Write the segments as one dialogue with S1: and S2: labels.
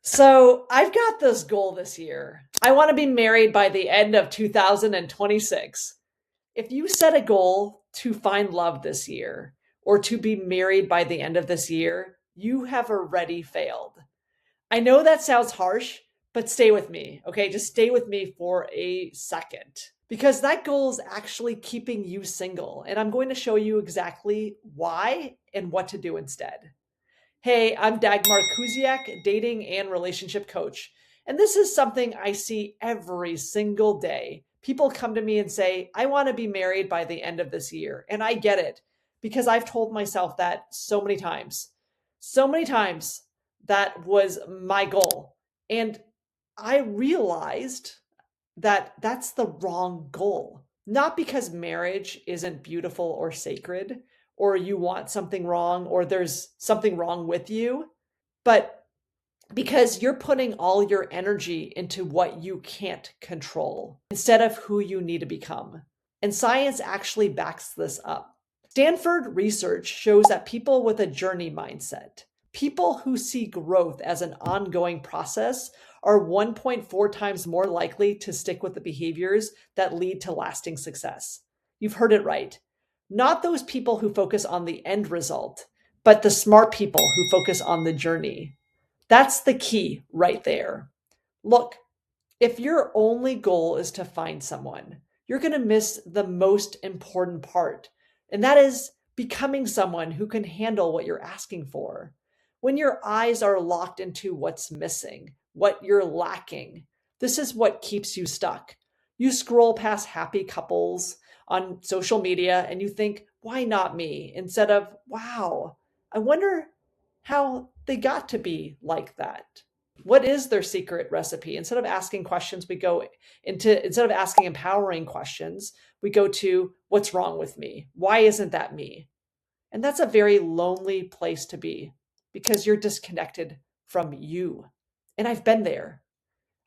S1: So I've got this goal this year. I want to be married by the end of 2026. If you set a goal to find love this year or to be married by the end of this year, you have already failed. I know that sounds harsh, but stay with me, okay? Just stay with me for a second because that goal is actually keeping you single. And I'm going to show you exactly why and what to do instead. Hey, I'm Dagmar Kuziak, dating and relationship coach. And this is something I see every single day. People come to me and say, I want to be married by the end of this year. And I get it because I've told myself that so many times. So many times that was my goal. And I realized that that's the wrong goal. Not because marriage isn't beautiful or sacred, or you want something wrong, or there's something wrong with you, but because you're putting all your energy into what you can't control instead of who you need to become. And science actually backs this up. Stanford research shows that people with a journey mindset, people who see growth as an ongoing process, are 1.4 times more likely to stick with the behaviors that lead to lasting success. You've heard it right. Not those people who focus on the end result, but the smart people who focus on the journey. That's the key right there. Look, if your only goal is to find someone, you're going to miss the most important part, and that is becoming someone who can handle what you're asking for. When your eyes are locked into what's missing, what you're lacking, this is what keeps you stuck. You scroll past happy couples on social media and you think, why not me? Instead of, wow, I wonder how they got to be like that. What is their secret recipe? Instead of asking empowering questions, we go to what's wrong with me? Why isn't that me? And that's a very lonely place to be because you're disconnected from you. And I've been there.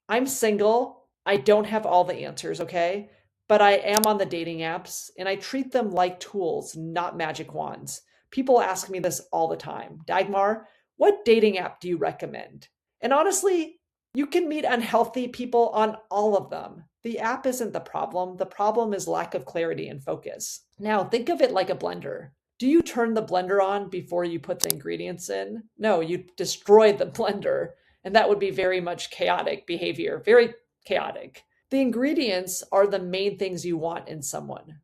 S1: I'm single. I don't have all the answers, okay? But I am on the dating apps and I treat them like tools, not magic wands. People ask me this all the time. Dagmar, what dating app do you recommend? And honestly, you can meet unhealthy people on all of them. The app isn't the problem. The problem is lack of clarity and focus. Now, think of it like a blender. Do you turn the blender on before you put the ingredients in? No, you destroy the blender, and that would be very much chaotic behavior, very chaotic. The ingredients are the main things you want in someone.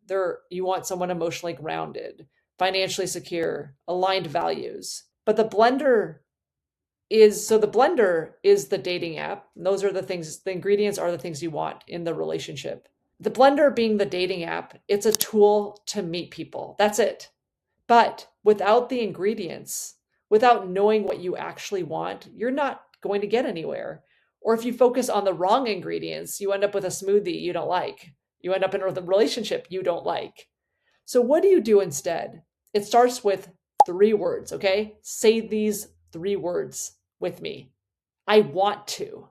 S1: You want someone emotionally grounded, financially secure, aligned values. But the blender is the dating app. And those are the things, the ingredients are the things you want in the relationship. The blender being the dating app, it's a tool to meet people. That's it. But without the ingredients, without knowing what you actually want, you're not going to get anywhere. Or if you focus on the wrong ingredients, you end up with a smoothie you don't like. You end up in a relationship you don't like. So what do you do instead? It starts with 3 words, okay? Say these 3 words with me. I want to.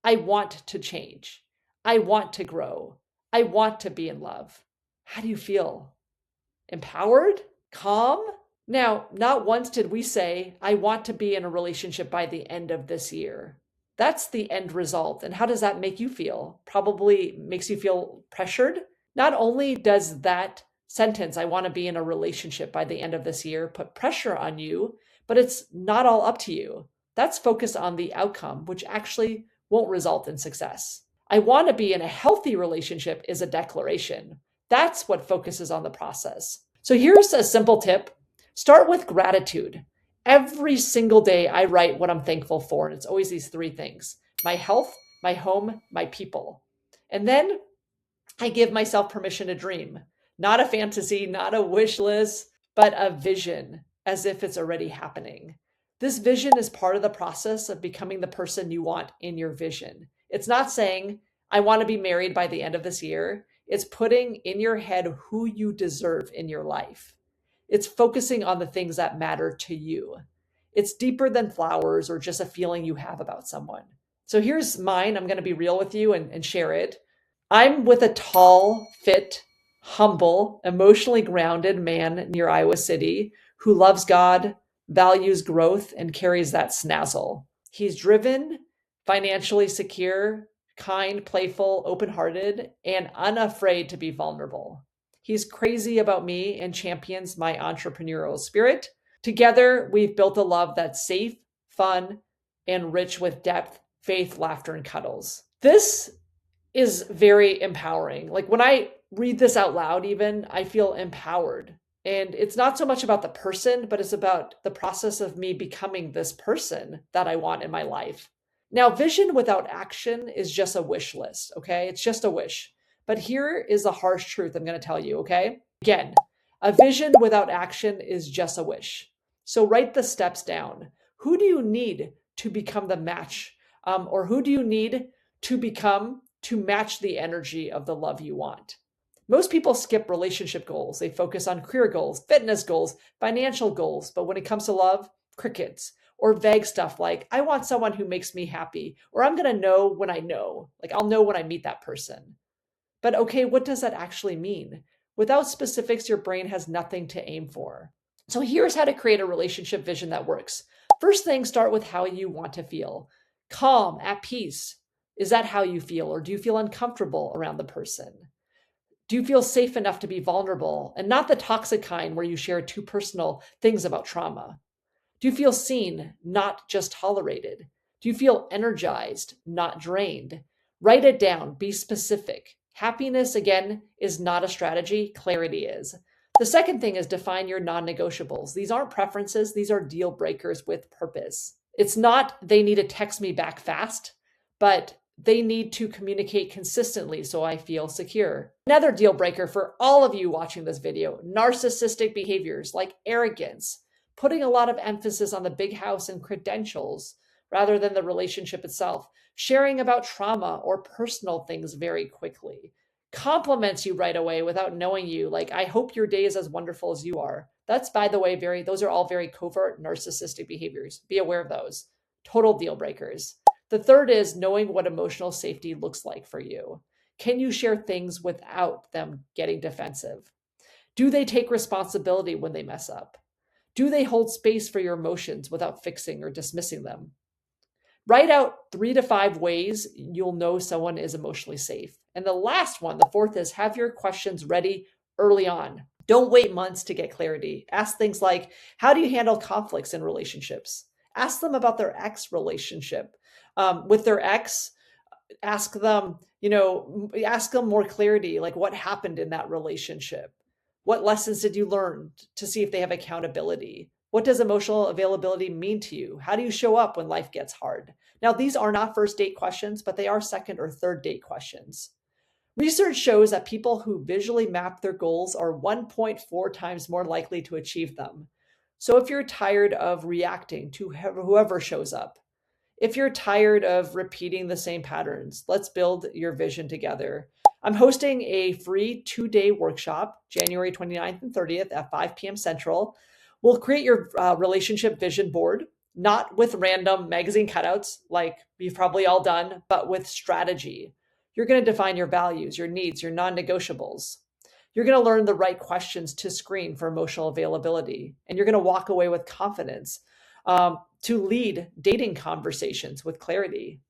S1: I want to change. I want to grow. I want to be in love. How do you feel? Empowered? Calm? Now, not once did we say, I want to be in a relationship by the end of this year. That's the end result. And how does that make you feel? Probably makes you feel pressured. Not only does that sentence, I want to be in a relationship by the end of this year, put pressure on you, but it's not all up to you. That's focused on the outcome, which actually won't result in success. I want to be in a healthy relationship is a declaration. That's what focuses on the process. So here's a simple tip. Start with gratitude. Every single day I write what I'm thankful for, and it's always these 3 things: my health, my home, my people. And then I give myself permission to dream. Not a fantasy, not a wish list, but a vision, as if it's already happening. This vision is part of the process of becoming the person you want in your vision. It's not saying, I want to be married by the end of this year. It's putting in your head who you deserve in your life. It's focusing on the things that matter to you. It's deeper than flowers or just a feeling you have about someone. So here's mine. I'm going to be real with you and share it. I'm with a tall, fit, humble, emotionally grounded man near Iowa City who loves God, values growth, and carries that snazzle. He's driven, financially secure, kind, playful, open-hearted, and unafraid to be vulnerable. He's crazy about me and champions my entrepreneurial spirit. Together, we've built a love that's safe, fun, and rich with depth, faith, laughter, and cuddles. This is very empowering. Like when I read this out loud, even, I feel empowered. And it's not so much about the person, but it's about the process of me becoming this person that I want in my life. Now, vision without action is just a wish list, okay? It's just a wish. But here is the harsh truth I'm going to tell you, okay? Again, a vision without action is just a wish. So write the steps down. Who do you need to become the match? Or who do you need to become to match the energy of the love you want? Most people skip relationship goals. They focus on career goals, fitness goals, financial goals. But when it comes to love, crickets, or vague stuff like, I want someone who makes me happy, or I'm going to know when I know, like I'll know when I meet that person. But okay, what does that actually mean? Without specifics, your brain has nothing to aim for. So here's how to create a relationship vision that works. First thing, start with how you want to feel. Calm, at peace. Is that how you feel? Or do you feel uncomfortable around the person? Do you feel safe enough to be vulnerable and not the toxic kind where you share too personal things about trauma? Do you feel seen, not just tolerated? Do you feel energized, not drained? Write it down, be specific. Happiness, again, is not a strategy, clarity is. The second thing is define your non-negotiables. These aren't preferences, these are deal breakers with purpose. It's not they need to text me back fast, but they need to communicate consistently so I feel secure. Another deal breaker for all of you watching this video, narcissistic behaviors like arrogance, putting a lot of emphasis on the big house and credentials rather than the relationship itself, sharing about trauma or personal things very quickly, compliments you right away without knowing you, like, I hope your day is as wonderful as you are. That's, by the way, those are all very covert narcissistic behaviors. Be aware of those. Total deal breakers. The third is knowing what emotional safety looks like for you. Can you share things without them getting defensive? Do they take responsibility when they mess up? Do they hold space for your emotions without fixing or dismissing them? Write out 3 to 5 ways you'll know someone is emotionally safe. And the last one, the fourth, is have your questions ready early on. Don't wait months to get clarity. Ask things like, how do you handle conflicts in relationships? Ask them about their ex relationship. With their ex, ask them more clarity, like what happened in that relationship? What lessons did you learn, to see if they have accountability? What does emotional availability mean to you? How do you show up when life gets hard? Now, these are not first date questions, but they are second or third date questions. Research shows that people who visually map their goals are 1.4 times more likely to achieve them. So if you're tired of reacting to whoever shows up, if you're tired of repeating the same patterns, let's build your vision together. I'm hosting a free 2-day workshop, January 29th and 30th at 5 p.m. Central. We'll create your relationship vision board, not with random magazine cutouts like you've probably all done, but with strategy. You're going to define your values, your needs, your non-negotiables. You're going to learn the right questions to screen for emotional availability, and you're going to walk away with confidence to lead dating conversations with clarity.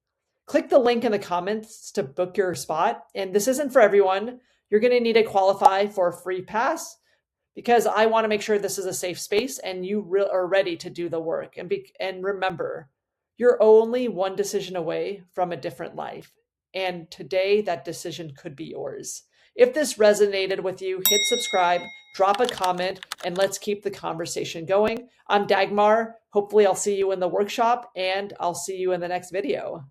S1: Click the link in the comments to book your spot. And this isn't for everyone. You're going to need to qualify for a free pass because I want to make sure this is a safe space and you are ready to do the work. And remember, you're only one decision away from a different life. And today, that decision could be yours. If this resonated with you, hit subscribe, drop a comment, and let's keep the conversation going. I'm Dagmar. Hopefully I'll see you in the workshop and I'll see you in the next video.